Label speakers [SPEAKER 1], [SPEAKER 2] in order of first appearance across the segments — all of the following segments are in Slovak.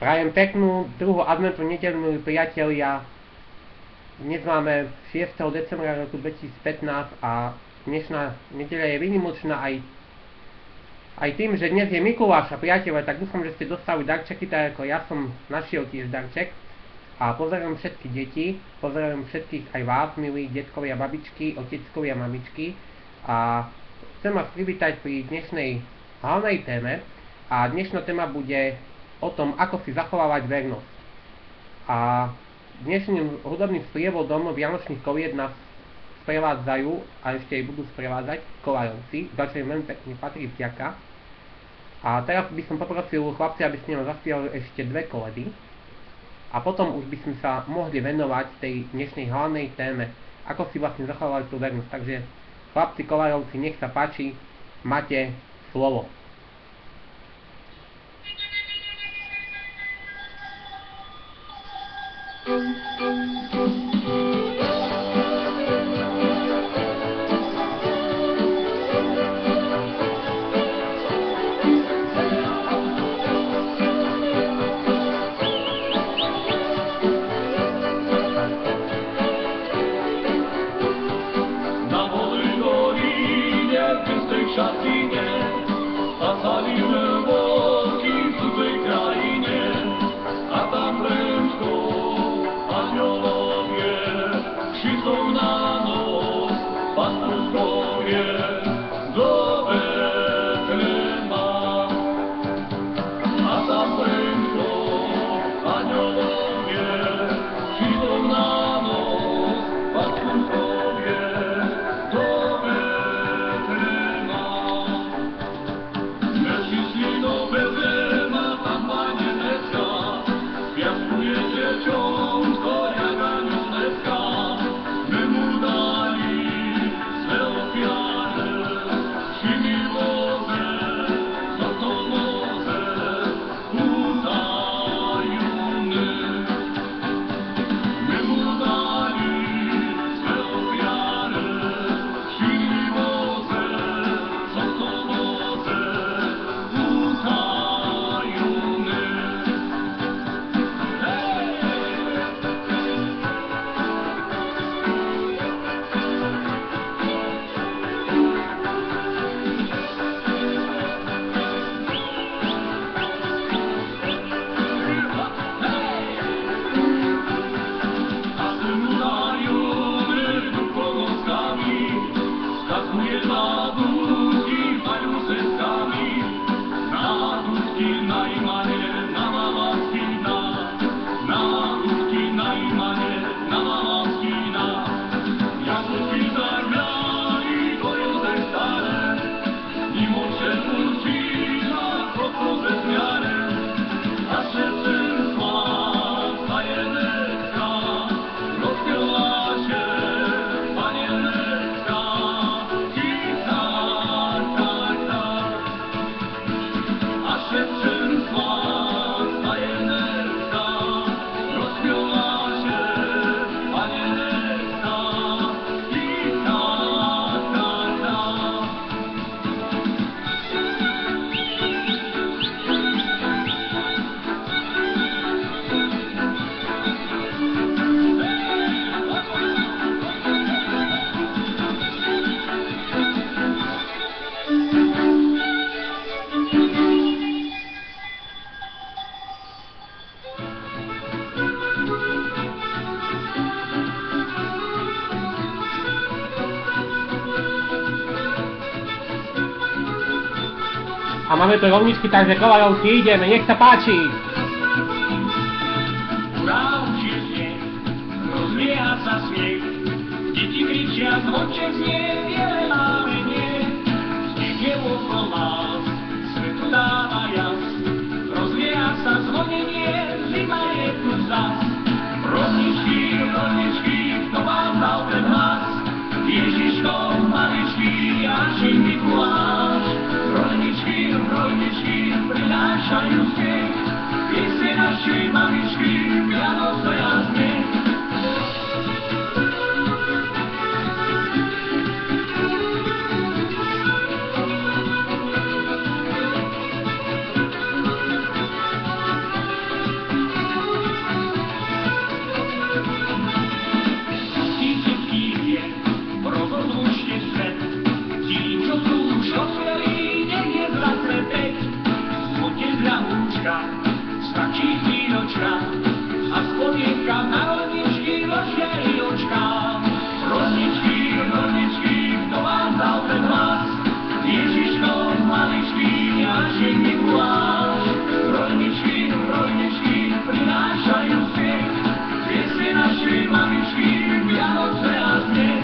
[SPEAKER 1] Prajem peknú druhú adventnú nedeľu, milí priatelia. Dnes máme 6. decembra roku 2015 a dnešná nedeľa je výnimočná aj tým, že dnes je Mikuláš a priatelia, tak dúfam, že ste dostali darčeky, tak ako ja som našiel tiež darček. A pozdravujem všetky deti, pozdravujem všetkých aj vás, milí detkovia, babičky, oteckovia, mamičky. A chcem vás privítať pri dnešnej hlavnej téme. A dnešná téma bude o tom, ako si zachovávať vernosť. A dnešným hudobným sprievodom vianočných kovied nás sprevádzajú a ešte aj budú sprevádzať Kolárovci, za čo im veľmi pekne patrí vďaka. A teraz by som poprosil chlapci, aby ste nám zaspievali ešte dve koledy. A potom už by sme sa mohli venovať tej dnešnej hlavnej téme, ako si vlastne zachovávať tú vernosť. Takže chlapci Kolárovci, nech sa páči, máte slovo.
[SPEAKER 2] A
[SPEAKER 1] A máme tu rovničky, takže Kovarovci ideme, nech sa páči!
[SPEAKER 2] Urávčí sneh, rozlieha sa smiech, deti kričia, zvonček znie, biele mávenie, sneh je okolo nás, svetu dáva jas, rozlieha sa zvonenie, zima je tu zas. Rovničky, rovničky, kto vám dal ten hlas? Ježiško, maličký, Jášik Mikuláš. Rolničky, rolničky, prinášajú smiech, piesne našej mamičky, Vianoce a smiech. Tisícky je, rozhodnúšte svet, tí, čo sú už osvelí, stačí chvíľočka a spomienka na rolničky rozžiari očka. Rolničky, rolničky, kto vám dal ten hlas? Ježiško, maličký, Jášik Mikuláš. Rolničky, rolničky, prinášajú smiech, piesne našej mamičky, Vianoce a smiech.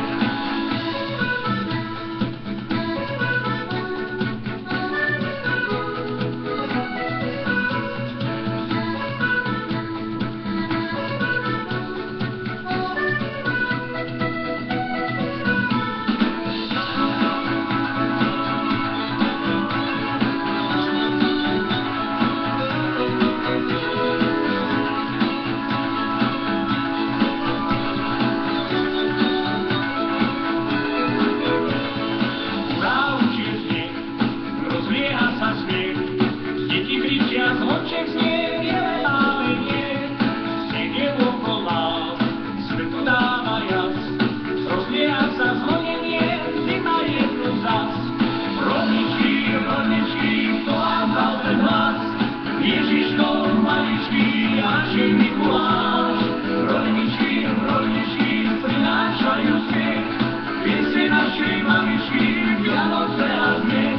[SPEAKER 2] Zvonček znie, biele mávenie, sneh je okolo nás, svetu dáva jas, rozlieha sa zvonenie, zima je tu zas. Rolničky, rolničky, kto vám dal ten hlas? Ježiško, maličký, Jášik Mikuláš. Rolničky, rolničky, prinášajú smiech, piesne našej mamičky, Vianoce a smiech.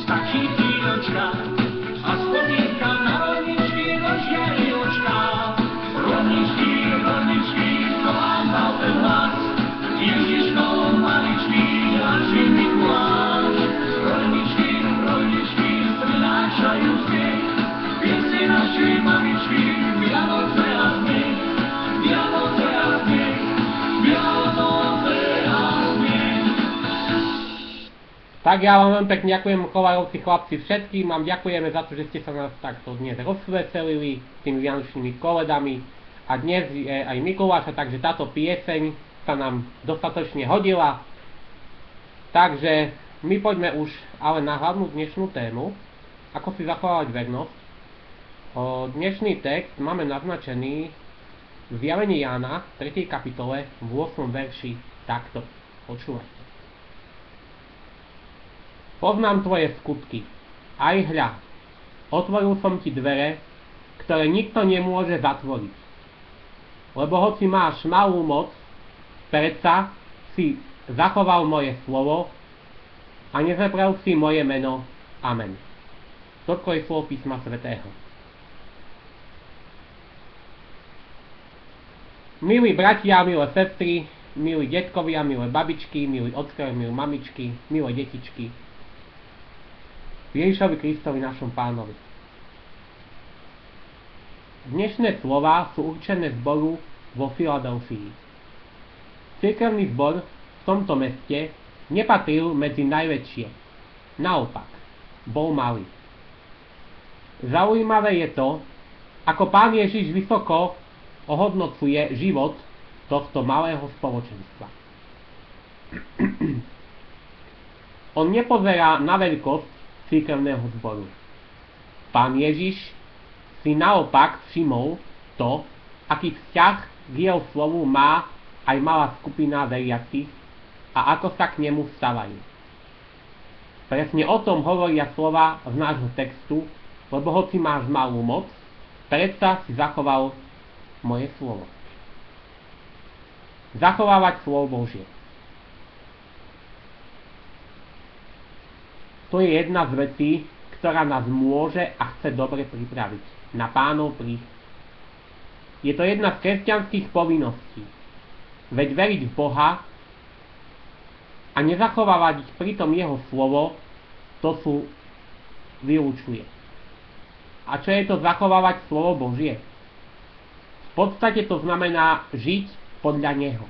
[SPEAKER 2] Stačí chvíľočka a spomienka na rolničky rozžiari očka. Rolničky, rolničky, kto vám dal ten hlas? Ježiško, maličký, Jášik Mikuláš. Rolničky, rolničky, prinášajú smiech, piesne našej mamičky, Vianoce a smiech. Vianoce a smiech, Vianoce a smiech.
[SPEAKER 1] Tak ja vám veľmi pekne ďakujem, Kovarovci, chlapci, všetkým vám ďakujeme za to, že ste sa nás takto dnes rozveselili tými vianočnými koledami a dnes je aj Mikuláša, takže táto pieseň sa nám dostatočne hodila. Takže my poďme už ale na hlavnú dnešnú tému, ako si zachovávať vernosť. Dnešný text máme naznačený Zjavenie Jána v 3. kapitole v 8. verši takto. Počúvajte. Poznám tvoje skutky. Aj hľa, otvoril som ti dvere, ktoré nikto nemôže zatvoriť. Lebo hoci máš malú moc, predsa si zachoval moje slovo a nezaprel si moje meno. Amen. Toto je slovo písma svätého. Milí bratia, milé sestry, milí detkovia, milé babičky, milí ockovia, milé mamičky, milé detičky, Ježišovi Kristovi, našom Pánovi. Dnešné slová sú určené zboru vo Filadelfii. Cirkevný zbor v tomto meste nepatril medzi najväčšie. Naopak, bol malý. Zaujímavé je to, ako Pán Ježiš vysoko ohodnocuje život tohto malého spoločenstva. On nepozerá na veľkosť cirkevného zboru. Pán Ježiš si naopak všimol to, aký vzťah k jeho slovu má aj malá skupina veriacich a ako sa k nemu stavajú. Presne o tom hovoria slova z nášho textu, lebo hoci máš malú moc, predsa si zachoval moje slovo. Zachovávať slovo Božie. To je jedna z vecí, ktorá nás môže a chce dobre pripraviť na Pánov príchod. Je to jedna z kresťanských povinností. Veď veriť v Boha a nezachovávať pritom jeho slovo, to sú vylúčuje. A čo je to zachovávať slovo Božie? V podstate to znamená žiť podľa neho.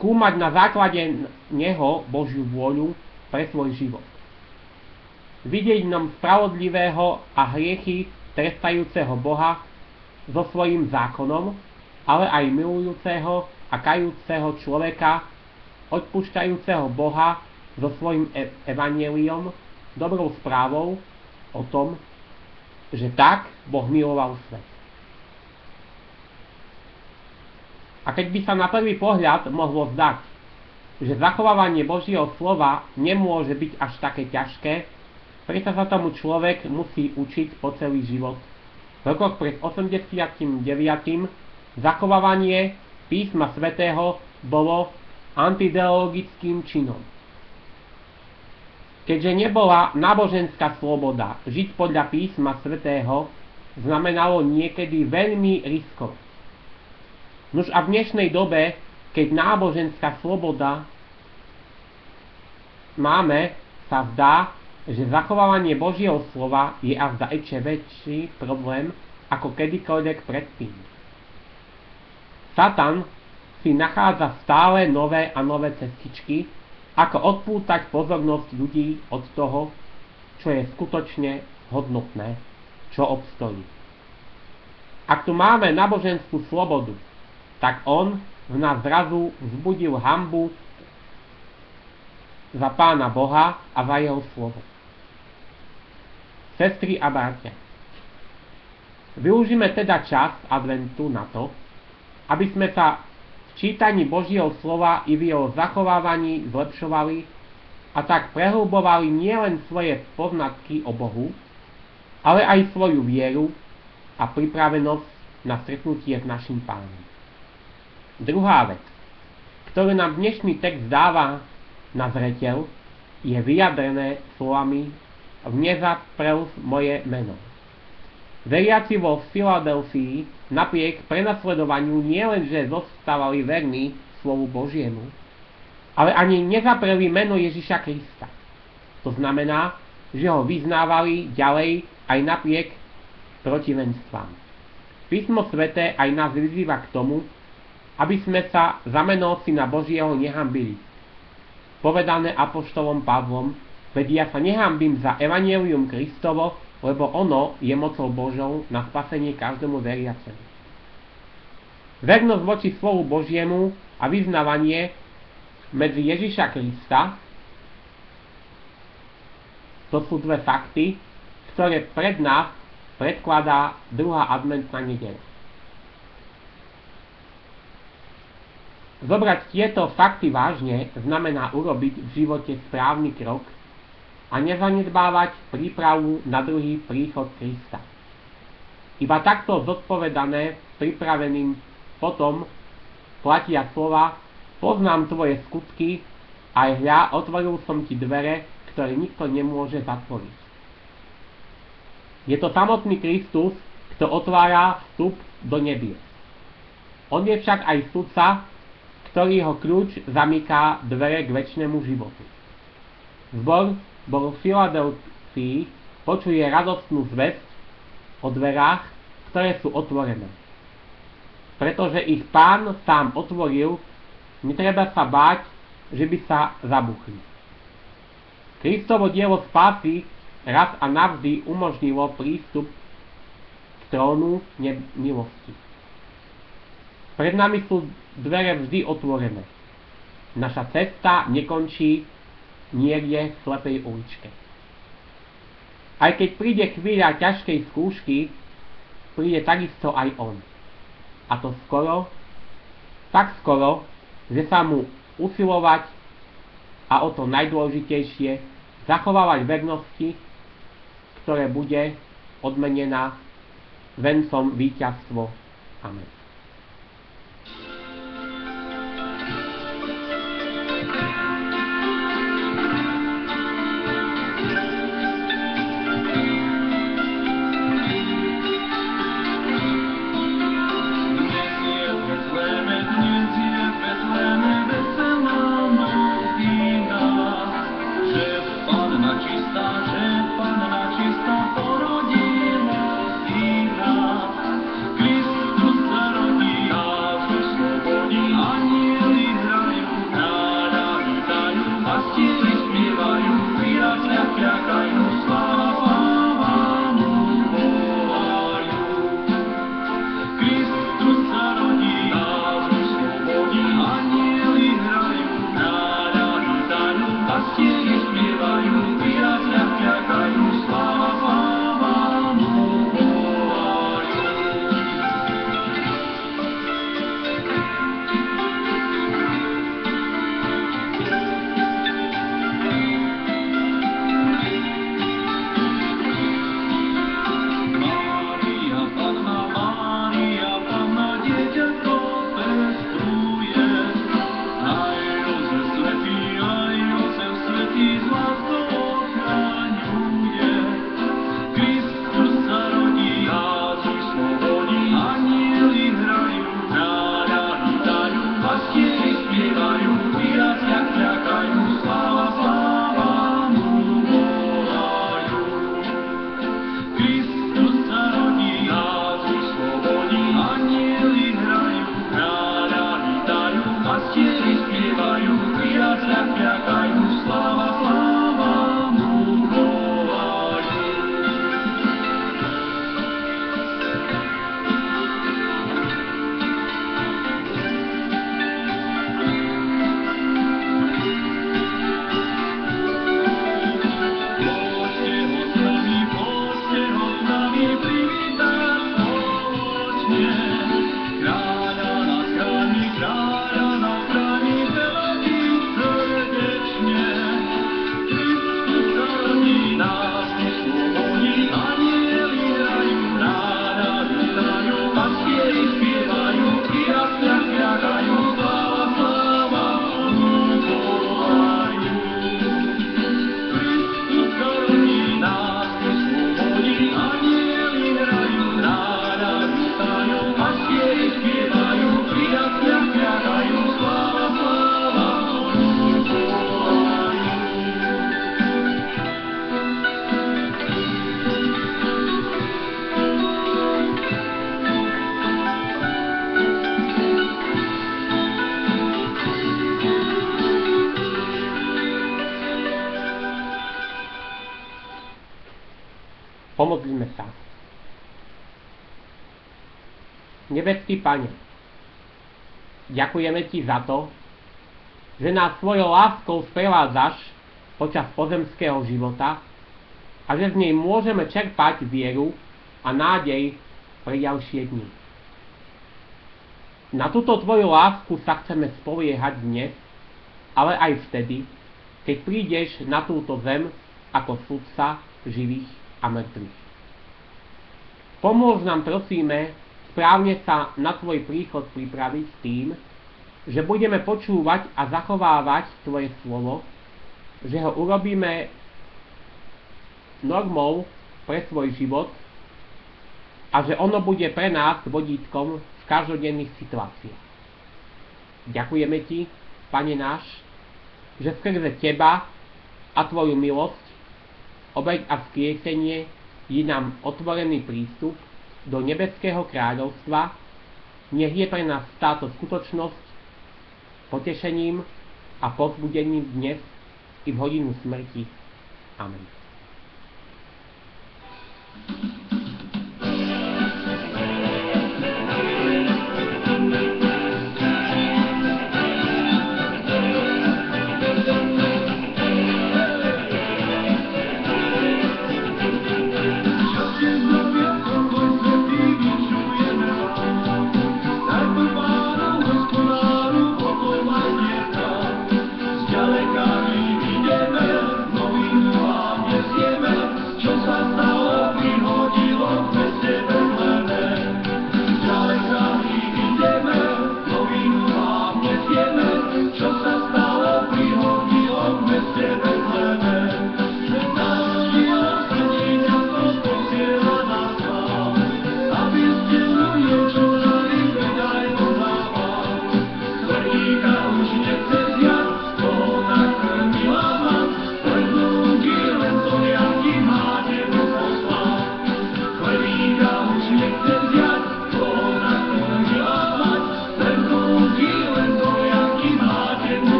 [SPEAKER 1] Skúmať na základe neho Božiu vôľu pre svoj život. Vidieť v ňom spravodlivého a hriechy trestajúceho Boha so svojím zákonom, ale aj milujúceho a kajúceho človeka, odpúšťajúceho Boha so svojím evanjeliom, dobrou správou o tom, že tak Boh miloval svet. A keď by sa na prvý pohľad mohlo zdať, že zachovávanie Božieho slova nemôže byť až také ťažké, preto sa tomu človek musí učiť po celý život. V rokoch pred 89. zachovávanie písma svätého bolo antideologickým činom. Keďže nebola náboženská sloboda žiť podľa písma svätého, znamenalo niekedy veľmi riskovať. Nuž a v dnešnej dobe, keď náboženská sloboda máme, sa zdá, že zachovávanie Božieho slova je azda ešte väčší problém ako kedykoľvek predtým. Satan si nachádza stále nové a nové cestičky, ako odpútať pozornosť ľudí od toho, čo je skutočne hodnotné, čo obstojí. Ak tu máme náboženskú slobodu, tak on v nás zrazu vzbudil hanbu za Pána Boha a za jeho slovo. Sestry a bratia, využíme teda čas adventu na to, aby sme sa v čítaní Božieho slova i v jeho zachovávaní zlepšovali a tak prehlbovali nielen svoje poznatky o Bohu, ale aj svoju vieru a pripravenosť na stretnutie s našim Pánom. Druhá vec, ktorú nám dnešný text dáva na zreteľ, je vyjadrené slovami nezaprel moje meno. Veriaci vo Filadelfii napriek prenasledovaniu nielenže zostávali verní slovu Božiemu, ale ani nezapreli meno Ježiša Krista. To znamená, že ho vyznávali ďalej aj napriek protivenstvám. Písmo sväté aj nás vyzýva k tomu, aby sme sa za meno Syna Božieho nehambili. Povedané apoštolom Pavlom, veď ja sa nehambím za evanjelium Kristovo, lebo ono je mocou Božou na spasenie každému veriacemu. Vernosť voči slovu Božiemu a vyznávanie medzi Ježiša Krista, to sú dve fakty, ktoré pred nás predkladá druhá adventná nedeľa. Zobrať tieto fakty vážne znamená urobiť v živote správny krok a nezanedbávať prípravu na druhý príchod Krista. Iba takto zodpovedané, pripraveným potom platia slova: poznám tvoje skutky, aj hľa, otvoril som ti dvere, ktoré nikto nemôže zatvoriť. Je to samotný Kristus, kto otvára vstup do nebies. On je však aj sudca, ktorýho kľúč zamyká dvere k večnému životu. Zbor v Filadelfii počuje radostnú zvesť o dverách, ktoré sú otvorené. Pretože ich Pán sám otvoril, netreba sa báť, že by sa zabuchli. Kristovo dielo spásy raz a navždy umožnilo prístup k trónu milosti. Pred nami sú dvere vždy otvorené. Naša cesta nekončí niekde v slepej uličke. Aj keď príde chvíľa ťažkej skúšky, príde takisto aj on. A to skoro, tak skoro, že sa mu usilovať a o to najdôležitejšie zachovávať vernosti, ktoré bude odmenená vencom víťazstvo. Amen. Pomodlíme sa. Nebeský Pane, ďakujeme Ti za to, že nás svojou láskou sprevádzaš počas pozemského života a že z nej môžeme čerpať vieru a nádej pre ďalšie dni. Na túto tvoju lásku sa chceme spoliehať dnes, ale aj vtedy, keď prídeš na túto zem ako sudca živých a mŕtvych. Pomôž nám, prosíme, správne sa na tvoj príchod pripraviť tým, že budeme počúvať a zachovávať tvoje slovo, že ho urobíme normou pre svoj život a že ono bude pre nás vodítkom v každodenných situáciách. Ďakujeme ti, Pane náš, že skrze teba a tvoju milosť, obeť a vzkriesenie je nám otvorený prístup do nebeského kráľovstva. Nech je pre nás táto skutočnosť potešením a povzbudením dnes i v hodinu smrti. Amen.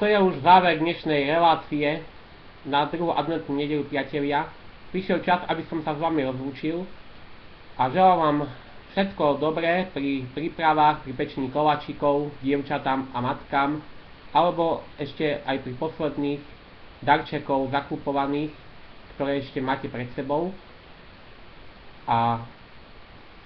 [SPEAKER 1] To je už záver dnešnej relácie na druhú adventnú nedeľu, priatelia. Prišiel čas, aby som sa s vami rozlúčil a želám vám všetko dobré pri prípravách, pri pečení koláčikov, dievčatám a matkám, alebo ešte aj pri posledných darčekov zakupovaných, ktoré ešte máte pred sebou. A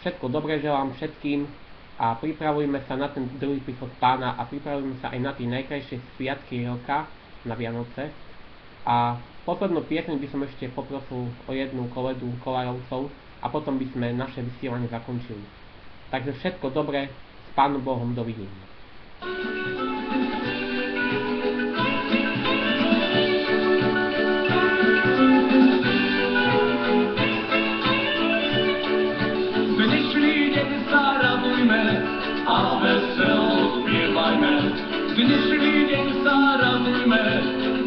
[SPEAKER 1] všetko dobré želám všetkým a pripravujme sa na ten druhý príchod Pána a pripravujme sa aj na tie najkrajšie sviatky roka, na Vianoce. A poslednú pieseň by som ešte poprosil o jednu koledu Kolárovcov a potom by sme naše vysielanie zakončili. Takže všetko dobré, s Pánom Bohom, dovidenia.
[SPEAKER 2] A veselo spievajme, dnešný deň sa radujme,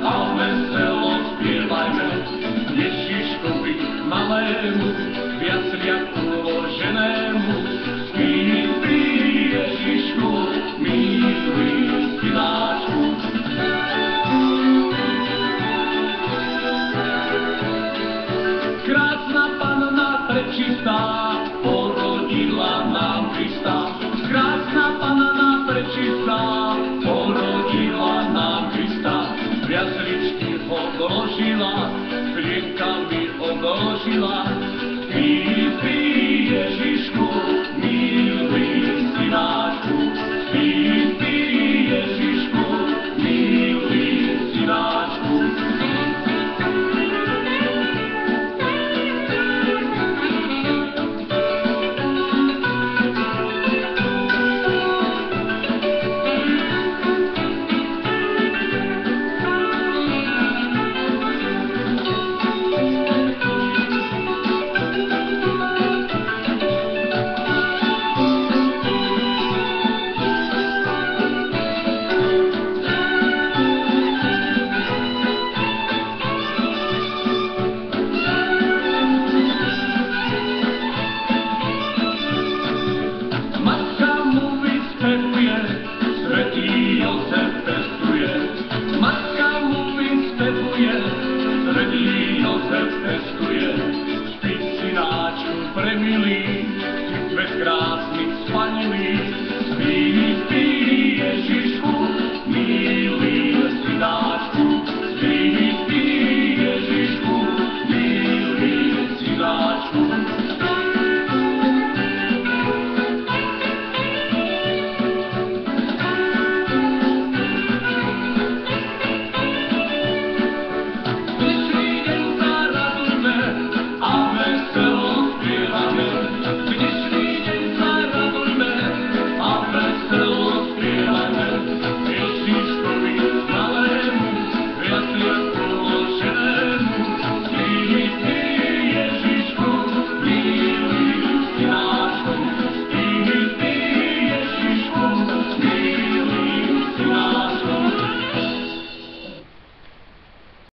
[SPEAKER 2] a veselo spievajme. Ježiškovi malému, viac viac uloženému, milý Ježišku, milý Siláčku. Krásna Panna prečistá, porodila nám Krista. Krásna Panna prečistá, porodila nám Krista. V jasličky ho doložila, plienkami obložila,